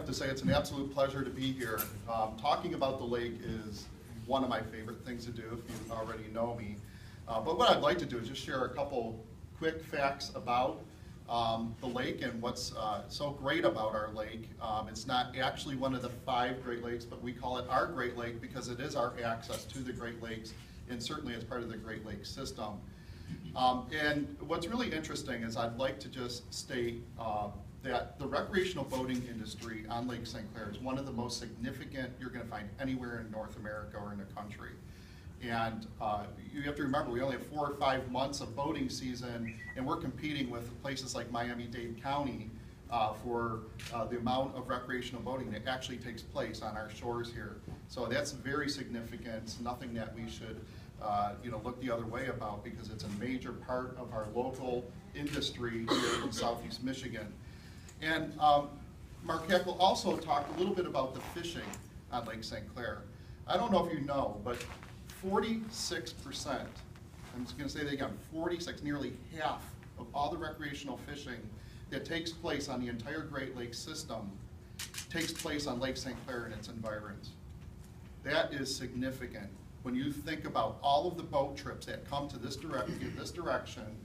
to say it's an absolute pleasure to be here. Talking about the lake is one of my favorite things to do, if you already know me. But what I'd like to do is just share a couple quick facts about the lake and what's so great about our lake. It's not actually one of the 5 Great Lakes, but we call it our Great Lake because it is our access to the Great Lakes, and certainly as part of the Great Lakes system. And what's really interesting is I'd like to just state that the recreational boating industry on Lake St. Clair is one of the most significant you're going to find anywhere in North America or in the country. And you have to remember, we only have 4 or 5 months of boating season, and we're competing with places like Miami-Dade County for the amount of recreational boating that actually takes place on our shores here. So that's very significant. It's nothing that we should look the other way about, because it's a major part of our local industry here in Southeast Michigan. And Mark Heckel also talked a little bit about the fishing on Lake St. Clair. I don't know if you know, but 46%, I'm just going to say that again, 46, nearly half of all the recreational fishing that takes place on the entire Great Lakes system takes place on Lake St. Clair and its environs. That is significant when you think about all of the boat trips that come to this direction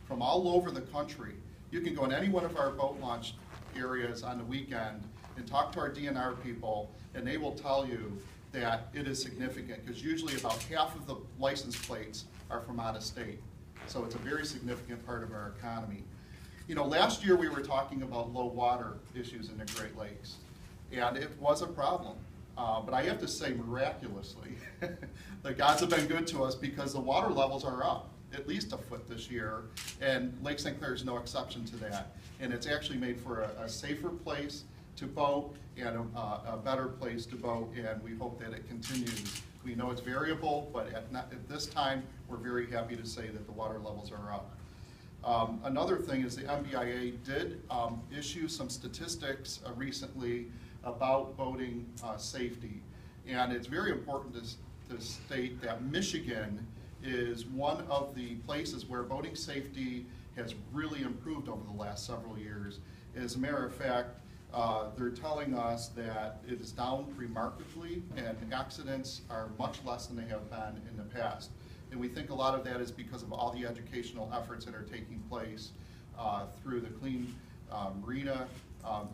from all over the country. You can go in any one of our boat launch areas on the weekend and talk to our DNR people, and they will tell you that it is significant, because usually about half of the license plates are from out of state. So it's a very significant part of our economy. You know, last year we were talking about low water issues in the Great Lakes, and it was a problem. But I have to say, miraculously, the gods have been good to us, because the water levels are up at least a foot this year, and Lake St. Clair is no exception to that. And it's actually made for a safer place to boat and a better place to boat, and we hope that it continues. We know it's variable, but at this time, we're very happy to say that the water levels are up. Another thing is the MBIA did issue some statistics recently about boating safety, and it's very important to state that Michigan is one of the places where boating safety has really improved over the last several years. As a matter of fact, they're telling us that it is down remarkably, and accidents are much less than they have been in the past. And we think a lot of that is because of all the educational efforts that are taking place through the Clean Marina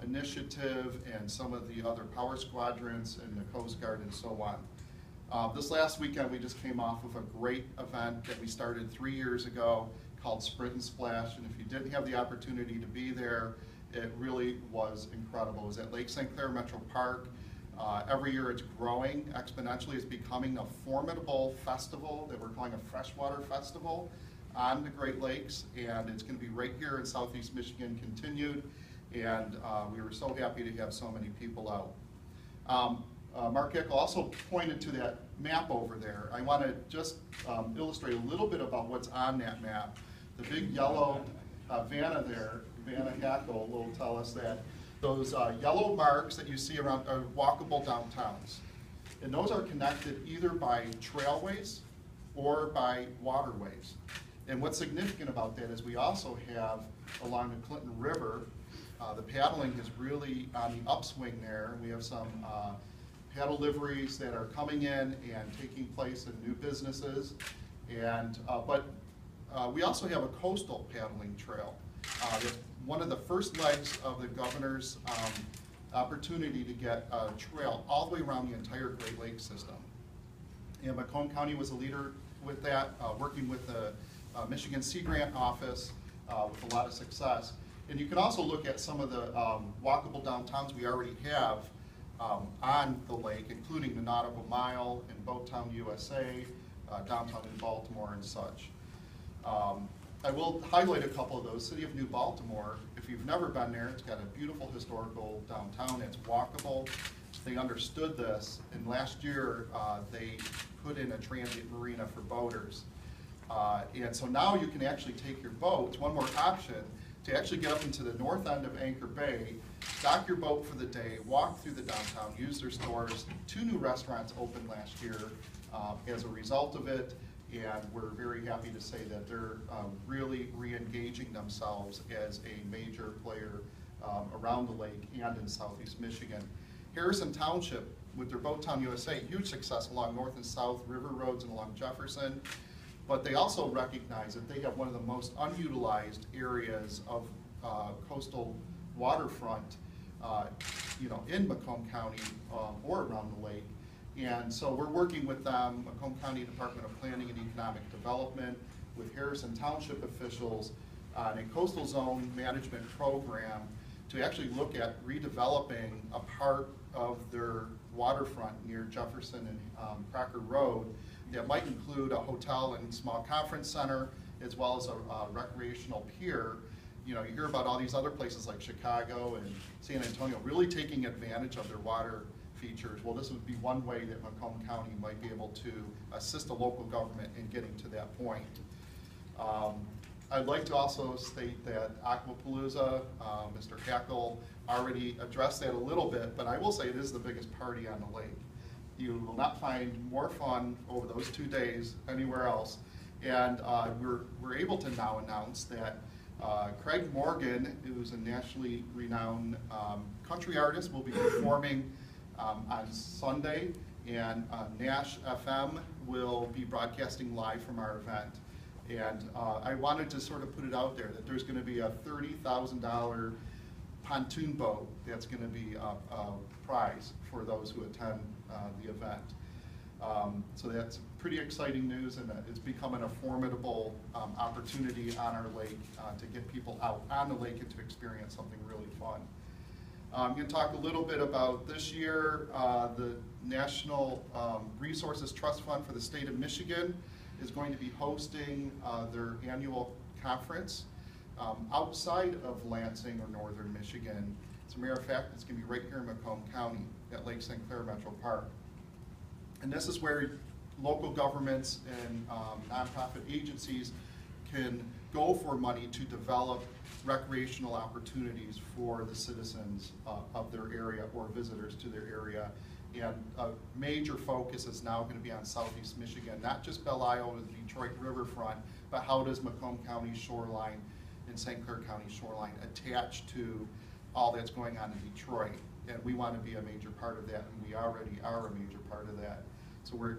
initiative and some of the other power squadrons and the Coast Guard and so on. This last weekend we just came off of a great event that we started 3 years ago called Sprint and Splash, and if you didn't have the opportunity to be there, it really was incredible. It was at Lake St. Clair Metro Park. Every year it's growing exponentially. It's becoming a formidable festival that we're calling a freshwater festival on the Great Lakes, and it's going to be right here in Southeast Michigan continued, and we were so happy to have so many people out. Mark Heckel also pointed to that map over there. I want to just illustrate a little bit about what's on that map. The big yellow Vanna there, Vanna Heckel, will tell us that those yellow marks that you see around are walkable downtowns. And those are connected either by trailways or by waterways. And what's significant about that is we also have, along the Clinton River, the paddling is really on the upswing there. We have some paddle liveries that are coming in and taking place in new businesses. And, but we also have a coastal paddling trail. It's one of the first legs of the governor's opportunity to get a trail all the way around the entire Great Lakes system. And Macomb County was a leader with that, working with the Michigan Sea Grant Office with a lot of success. And you can also look at some of the walkable downtowns we already have on the lake, including the Nautical Mile in Boattown, USA, downtown New Baltimore and such. I will highlight a couple of those. City of New Baltimore, if you've never been there, it's got a beautiful historical downtown. It's walkable. They understood this, and last year they put in a transient marina for boaters. And so now you can actually take your boat, it's one more option, to actually get up into the north end of Anchor Bay, dock your boat for the day, walk through the downtown, use their stores. 2 new restaurants opened last year as a result of it, and we're very happy to say that they're really re-engaging themselves as a major player around the lake and in southeast Michigan. Harrison Township, with their Boat Town USA, huge success along north and south river roads and along Jefferson, but they also recognize that they have one of the most unutilized areas of coastal waterfront in Macomb County or around the lake. And so we're working with them, Macomb County Department of Planning and Economic Development, with Harrison Township officials on a coastal zone management program to actually look at redeveloping a part of their waterfront near Jefferson and Cracker Road that might include a hotel and small conference center, as well as a recreational pier. You hear about all these other places like Chicago and San Antonio really taking advantage of their water features. Well, this would be one way that Macomb County might be able to assist the local government in getting to that point. I'd like to also state that Aquapalooza, Mr. Hackle already addressed that a little bit, but I will say it is the biggest party on the lake. You will not find more fun over those 2 days anywhere else. And we're able to now announce that Craig Morgan, who's a nationally renowned country artist, will be performing on Sunday, and Nash FM will be broadcasting live from our event. And I wanted to sort of put it out there that there's going to be a $30,000 pontoon boat that's going to be a prize for those who attend the event. So that's pretty exciting news, and it's becoming a formidable opportunity on our lake to get people out on the lake and to experience something really fun. I'm going to talk a little bit about this year. The National Resources Trust Fund for the state of Michigan is going to be hosting their annual conference outside of Lansing or northern Michigan. As a matter of fact, it's going to be right here in Macomb County at Lake St. Clair Metro Park. And this is where local governments and nonprofit agencies can go for money to develop recreational opportunities for the citizens of their area or visitors to their area. And a major focus is now going to be on southeast Michigan, not just Belle Isle or the Detroit riverfront, but how does Macomb County shoreline and St. Clair County shoreline attach to all that's going on in Detroit. And we want to be a major part of that, and we already are a major part of that. So we're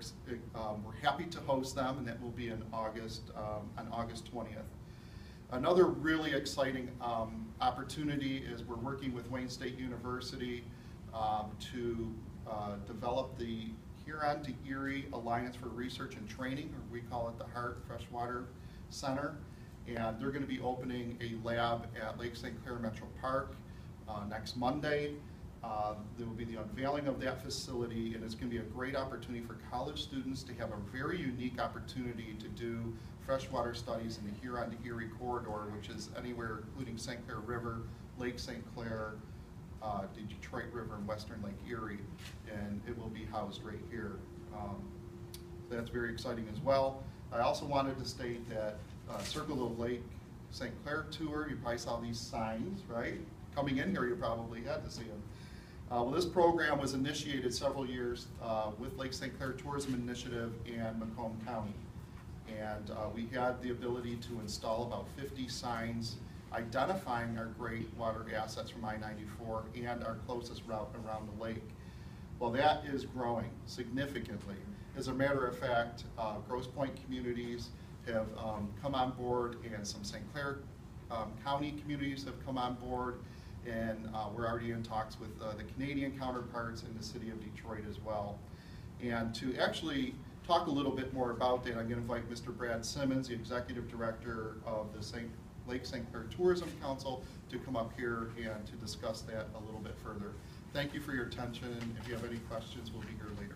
happy to host them, and that will be in August, on August 20th. Another really exciting opportunity is we're working with Wayne State University to develop the Huron to Erie Alliance for Research and Training, or we call it the HART Freshwater Center. And they're going to be opening a lab at Lake St. Clair Metro Park next Monday. There will be the unveiling of that facility, and it's going to be a great opportunity for college students to have a very unique opportunity to do freshwater studies in the Huron to Erie corridor, which is anywhere including St. Clair River, Lake St. Clair, the Detroit River, and Western Lake Erie, and it will be housed right here. That's very exciting as well. I also wanted to state that Circle of Lake St. Clair tour, you probably saw these signs, right? Coming in here, you probably had to see them. Well, this program was initiated several years with Lake St. Clair Tourism Initiative and Macomb County. And we had the ability to install about 50 signs identifying our great water assets from I-94 and our closest route around the lake. Well, that is growing significantly. As a matter of fact, Grosse Pointe communities have come on board, and some St. Clair County communities have come on board, and we're already in talks with the Canadian counterparts in the city of Detroit as well. And to actually talk a little bit more about that, I'm going to invite Mr. Brad Simmons, the Executive Director of the Lake St. Clair Tourism Council, to come up here and to discuss that a little bit further. Thank you for your attention, and if you have any questions, we'll be here later.